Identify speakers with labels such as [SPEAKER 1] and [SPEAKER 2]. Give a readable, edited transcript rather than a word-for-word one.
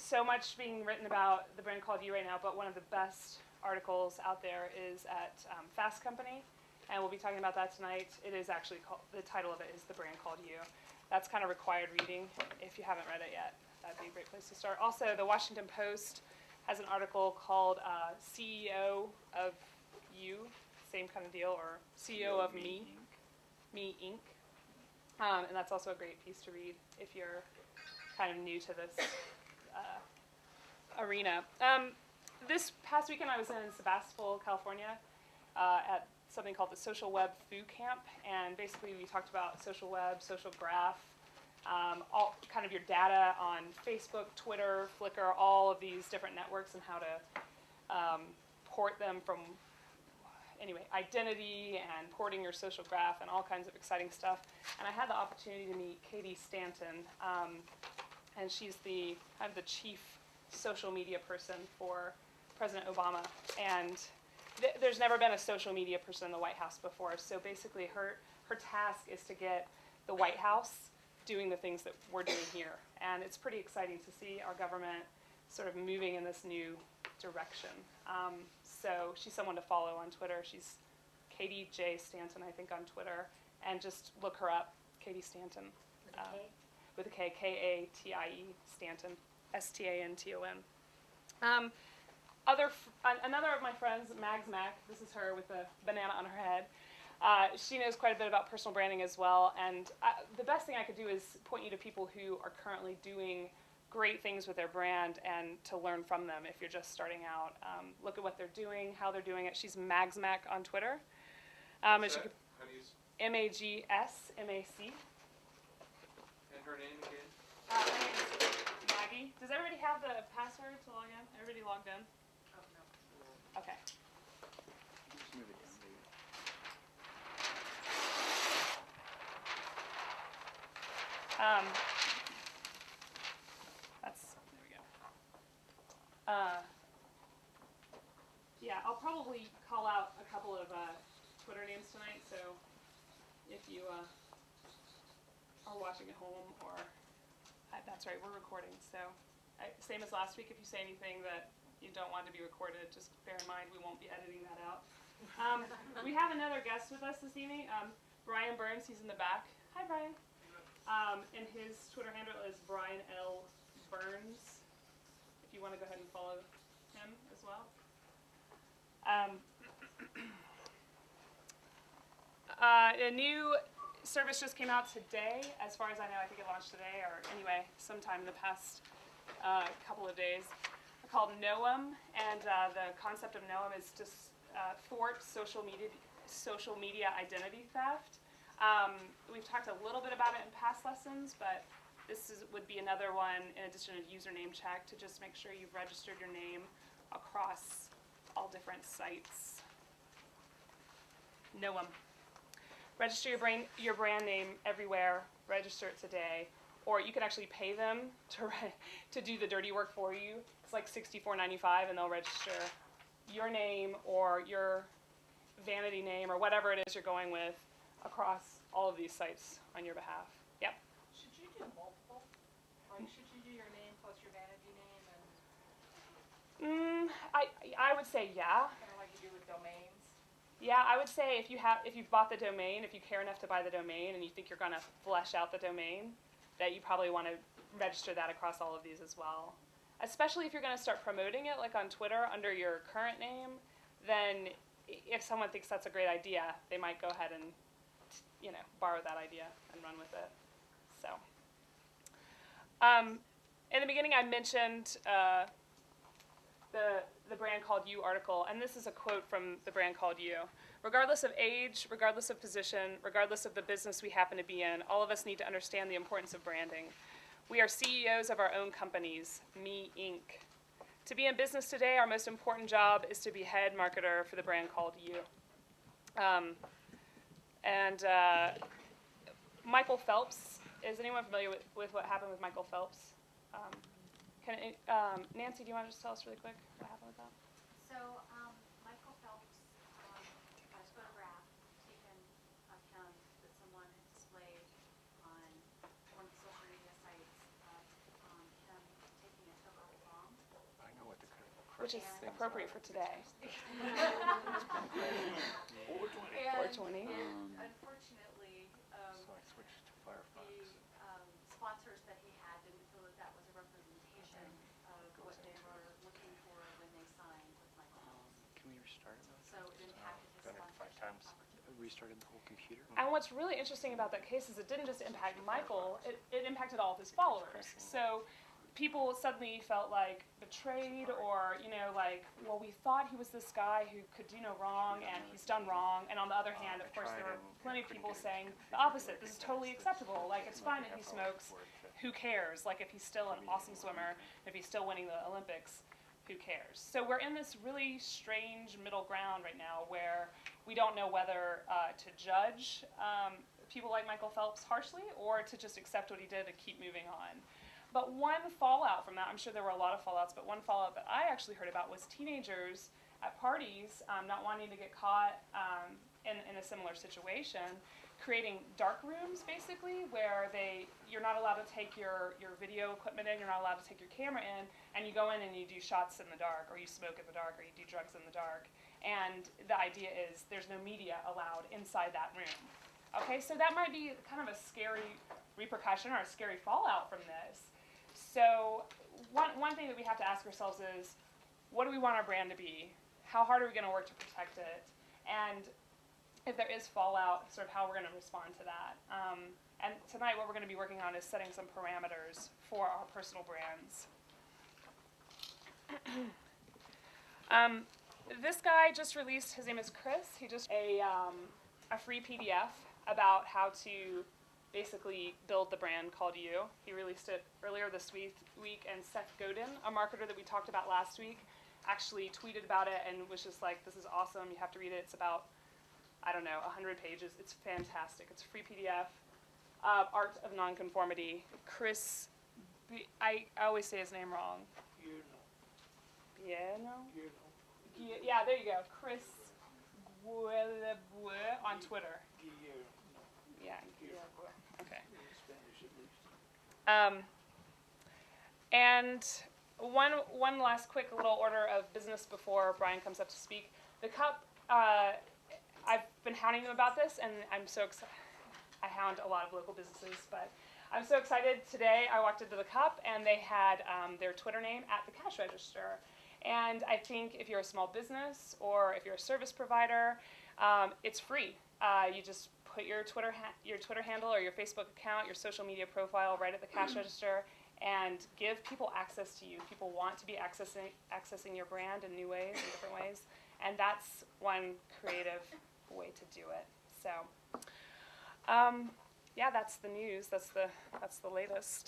[SPEAKER 1] so much being written about the brand called You right now, but one of the best articles out there is at Fast Company, and we'll be talking about that tonight. It is actually called, the title of it is The Brand Called You. That's kind of required reading if you haven't read it yet. That'd be a great place to start. Also, the Washington Post has an article called CEO of You, same kind of deal, or CEO of Me Inc. And that's also a great piece to read if you're kind of new to this arena. This past weekend I was in Sebastopol, California at something called the Social Web Foo Camp, and basically we talked about social web, social graph, all kind of your data on Facebook, Twitter, Flickr, all of these different networks and how to port them from, anyway, identity and porting your social graph and all kinds of exciting stuff. And I had the opportunity to meet Katie Stanton, and she's the kind of the chief social media person for President Obama. And there's never been a social media person in the White House before. So basically her task is to get the White House doing the things that we're doing here. And it's pretty exciting to see our government sort of moving in this new direction. So she's someone to follow on Twitter. She's Katie J. Stanton, I think, on Twitter. And just look her up, Katie Stanton. With a K, K-A-T-I-E, Stanton, S-T-A-N-T-O-N. Another of my friends, Mags Mac, this is her with the banana on her head. She knows quite a bit about personal branding as well. And the best thing I could do is point you to people who are currently doing great things with their brand and to learn from them if you're just starting out. Look at what they're doing, how they're doing it. She's Mags Mac on Twitter.
[SPEAKER 2] How do you
[SPEAKER 1] M-A-G-S-M-A-C.
[SPEAKER 2] And her name again?
[SPEAKER 1] Her name is Maggie. Does everybody have the password to log in? Everybody logged in?
[SPEAKER 3] Oh, no.
[SPEAKER 1] Okay.
[SPEAKER 4] Just move it down, baby.
[SPEAKER 1] There we go. Yeah, I'll probably call out a couple of Twitter names tonight, so if you are watching at home or, that's right, we're recording, so same as last week, if you say anything that you don't want to be recorded, just bear in mind we won't be editing that out. We have another guest with us this evening, Brian Burns. He's in the back. Hi, Brian. And his Twitter handle is Brian L. Burns, if you want to go ahead and follow him as well. A new service just came out today, as far as I know. I think it launched today, or anyway, sometime in the past couple of days, called Noam, and the concept of Noam is to thwart social media identity theft. We've talked a little bit about it in past lessons, but this would be another one, in addition to username check, to just make sure you've registered your name across all different sites. Noam. Register your brand name everywhere. Register it today. Or you can actually pay them to do the dirty work for you. It's like $64.95, and they'll register your name or your vanity name or whatever it is you're going with across all of these sites on your behalf. Yep.
[SPEAKER 3] Should you do multiple? Like, should you do your name plus your vanity name? And
[SPEAKER 1] I would say yeah.
[SPEAKER 3] kind of like you do with domains?
[SPEAKER 1] Yeah, I would say if you've bought the domain, if you care enough to buy the domain and you think you're going to flesh out the domain, that you probably want to register that across all of these as well. Especially if you're going to start promoting it, like on Twitter, under your current name, then if someone thinks that's a great idea, they might go ahead and, borrow that idea and run with it. So, in the beginning, I mentioned the Brand Called You article, and this is a quote from the Brand Called You. Regardless of age, regardless of position, regardless of the business we happen to be in, all of us need to understand the importance of branding. We are CEOs of our own companies, Me Inc. To be in business today, our most important job is to be head marketer for the Brand Called You. Michael Phelps, is anyone familiar with what happened with Michael Phelps? Nancy, do you want to just tell us really quick what happened with that?
[SPEAKER 5] So, Michael Phelps got a photograph taken of him that someone had displayed on one of the social media sites of him taking a took
[SPEAKER 1] which is
[SPEAKER 5] And-
[SPEAKER 1] appropriate for today.
[SPEAKER 5] And,
[SPEAKER 1] 420.
[SPEAKER 5] unfortunately,
[SPEAKER 4] So I switched to
[SPEAKER 5] the
[SPEAKER 4] Firefox.
[SPEAKER 5] sponsors that he had didn't feel that that was a representation of what they were looking for when they signed with Michael Phelps.
[SPEAKER 4] Can we restart it?
[SPEAKER 5] So it impacted his
[SPEAKER 6] Done it 5
[SPEAKER 5] sponsorship
[SPEAKER 6] times.
[SPEAKER 5] opportunity.
[SPEAKER 4] Restarted the whole computer?
[SPEAKER 1] And what's really interesting about that case is it didn't just impact Michael, it impacted all of his followers. So people suddenly felt like betrayed or, like, well, we thought he was this guy who could do no wrong and he's done wrong. And on the other hand, of course, there were plenty of people saying the opposite. This is totally acceptable. Like, it's fine that he smokes. Who cares? Like, if he's still an awesome swimmer, if he's still winning the Olympics, who cares? So we're in this really strange middle ground right now where we don't know whether to judge people like Michael Phelps harshly or to just accept what he did and keep moving on. But one fallout from that, I'm sure there were a lot of fallouts, but one fallout that I actually heard about was teenagers at parties not wanting to get caught in a similar situation, creating dark rooms basically where you're not allowed to take your video equipment in, you're not allowed to take your camera in, and you go in and you do shots in the dark, or you smoke in the dark, or you do drugs in the dark. And the idea is there's no media allowed inside that room. Okay, so that might be kind of a scary repercussion or a scary fallout from this. So one thing that we have to ask ourselves is, what do we want our brand to be? How hard are we going to work to protect it? And if there is fallout, sort of how we're going to respond to that. And tonight what we're going to be working on is setting some parameters for our personal brands. This guy just released, his name is Chris, he just a free PDF about how to basically build the brand called You. He released it earlier this week, and Seth Godin, a marketer that we talked about last week, actually tweeted about it and was just like, this is awesome, you have to read it. It's about, I don't know, 100 pages. It's fantastic. It's a free PDF. Art of Nonconformity. Chris, I always say his name wrong. Bieno? Yeah, there you go. Chris on Twitter. Yeah, okay. And one last quick little order of business before Brian comes up to speak. The cup, I've been hounding them about this, and I'm so excited. I hound a lot of local businesses, but I'm so excited. Today I walked into the cup, and they had their Twitter name at the cash register. And I think if you're a small business or if you're a service provider, it's free. You just put your Twitter handle or your Facebook account, your social media profile right at the cash register, and give people access to you. People want to be accessing your brand in new ways, in different ways, and that's one creative way to do it. So, yeah, that's the news. That's the latest.